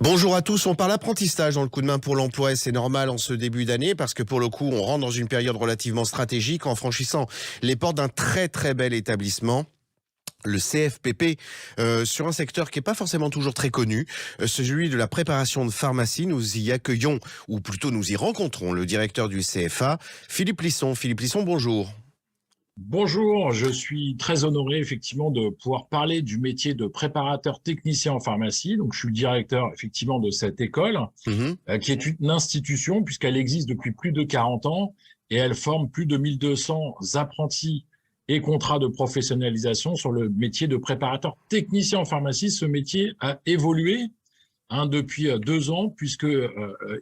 Bonjour à tous, on parle apprentissage dans le coup de main pour l'emploi et c'est normal en ce début d'année parce que pour le coup on rentre dans une période relativement stratégique en franchissant les portes d'un très bel établissement. Le CFPP, sur un secteur qui n'est pas forcément toujours très connu, celui de la préparation de pharmacie. Nous y accueillons, ou plutôt nous y rencontrons, le directeur du CFA, Philippe Lisson. Philippe Lisson, bonjour. Bonjour, je suis très honoré effectivement de pouvoir parler du métier de préparateur technicien en pharmacie. Donc, je suis le directeur effectivement de cette école, Mhm. qui est une institution puisqu'elle existe depuis plus de 40 ans et elle forme plus de 1200 apprentis et contrats de professionnalisation sur le métier de préparateur technicien en pharmacie. Ce métier a évolué depuis 2 ans puisque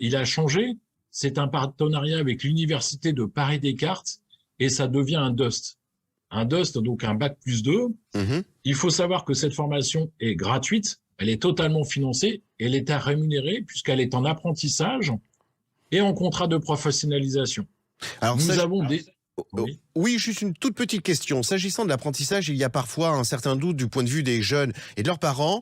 il a changé. C'est un partenariat avec l'Université de Paris-Descartes et ça devient un DUST. Un DUST, donc un bac plus 2. Mhm. Il faut savoir que cette formation est gratuite, elle est totalement financée, et elle est à rémunérer puisqu'elle est en apprentissage et en contrat de professionnalisation. Alors ça, Nous avons des... Oui. oui, juste une toute petite question. S'agissant de l'apprentissage, il y a parfois un certain doute du point de vue des jeunes et de leurs parents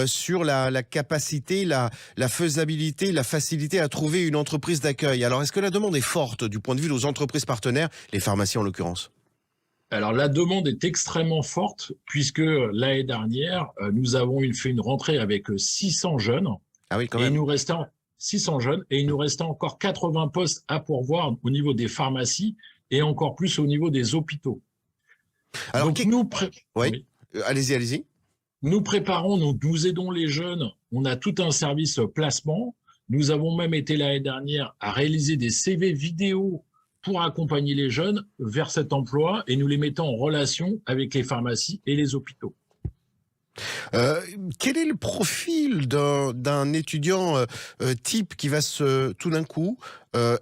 sur la capacité, la faisabilité, la facilité à trouver une entreprise d'accueil. Alors, est-ce que la demande est forte du point de vue de nos entreprises partenaires, les pharmacies en l'occurrence? Alors la demande est extrêmement forte puisque l'année dernière, nous avons fait une rentrée avec 600 jeunes Ah oui, quand et il même. nous restait 600 jeunes et il nous restait encore 80 postes à pourvoir au niveau des pharmacies et encore plus au niveau des hôpitaux. Alors, Donc oui, oui. allez-y. Nous préparons, nous aidons les jeunes. On a tout un service placement. Nous avons même été l'année dernière à réaliser des CV vidéo pour accompagner les jeunes vers cet emploi et nous les mettons en relation avec les pharmacies et les hôpitaux. Euh, Quel est le profil d'un étudiant type qui va tout d'un coup,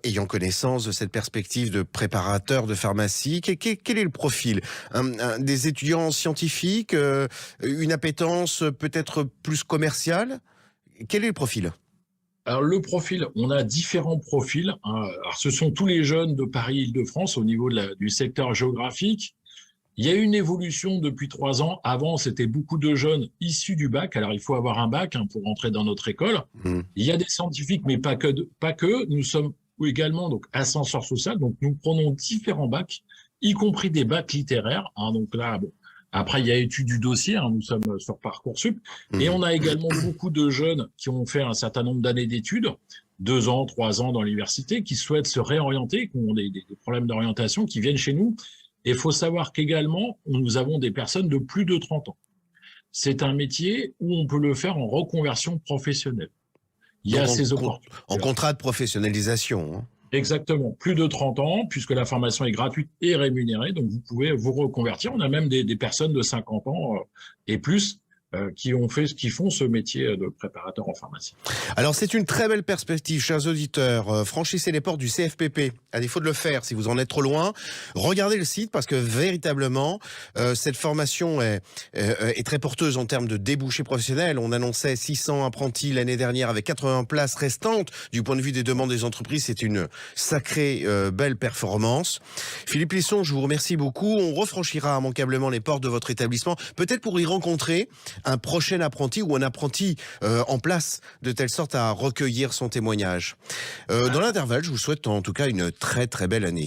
ayant connaissance de cette perspective de préparateur de pharmacie, quel est le profil? Des étudiants scientifiques, une appétence peut-être plus commerciale? Quel est le profil? Alors le profil, on a différents profils. Alors, ce sont tous les jeunes de Paris-Île-de-France au niveau du secteur géographique. Il y a eu une évolution depuis 3 ans. Avant, c'était beaucoup de jeunes issus du bac. Alors, il faut avoir un bac pour rentrer dans notre école. Hmm. Il y a des scientifiques, mais pas que. Pas que. Nous sommes également donc ascenseur social. Donc, nous prenons différents bacs, y compris des bacs littéraires. Donc là, bon. Après, il y a étude du dossier. Nous sommes sur Parcoursup. Et Hmm. on a également beaucoup de jeunes qui ont fait un certain nombre d'années d'études, 2 ans, 3 ans dans l'université, qui souhaitent se réorienter, qui ont des problèmes d'orientation, qui viennent chez nous. Et il faut savoir qu'également, nous avons des personnes de plus de 30 ans. C'est un métier où on peut le faire en reconversion professionnelle. Il y Donc a ces opportunités. en contrat de professionnalisation, hein. Exactement, plus de 30 ans, puisque la formation est gratuite et rémunérée, donc vous pouvez vous reconvertir. On a même des personnes de 50 ans et plus qui font ce métier de préparateur en pharmacie. Alors c'est une très belle perspective, chers auditeurs. Franchissez les portes du CFPP. À défaut de le faire, si vous en êtes trop loin, regardez le site parce que véritablement, cette formation est très porteuse en termes de débouchés professionnels. On annonçait 600 apprentis l'année dernière avec 80 places restantes. Du point de vue des demandes des entreprises, c'est une sacrée belle performance. Philippe Lisson, je vous remercie beaucoup. On refranchira immanquablement les portes de votre établissement, peut-être pour y rencontrer un prochain apprenti ou un apprenti en place, de telle sorte à recueillir son témoignage. Dans l'intervalle, je vous souhaite en tout cas une très belle année.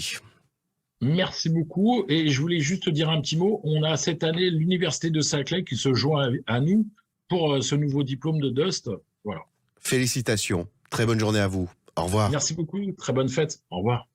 Merci beaucoup. Et je voulais juste dire un petit mot. On a cette année l'Université de Saclay qui se joint à nous pour ce nouveau diplôme de DUST. Voilà. Félicitations. Très bonne journée à vous. Au revoir. Merci beaucoup. Très bonne fête. Au revoir.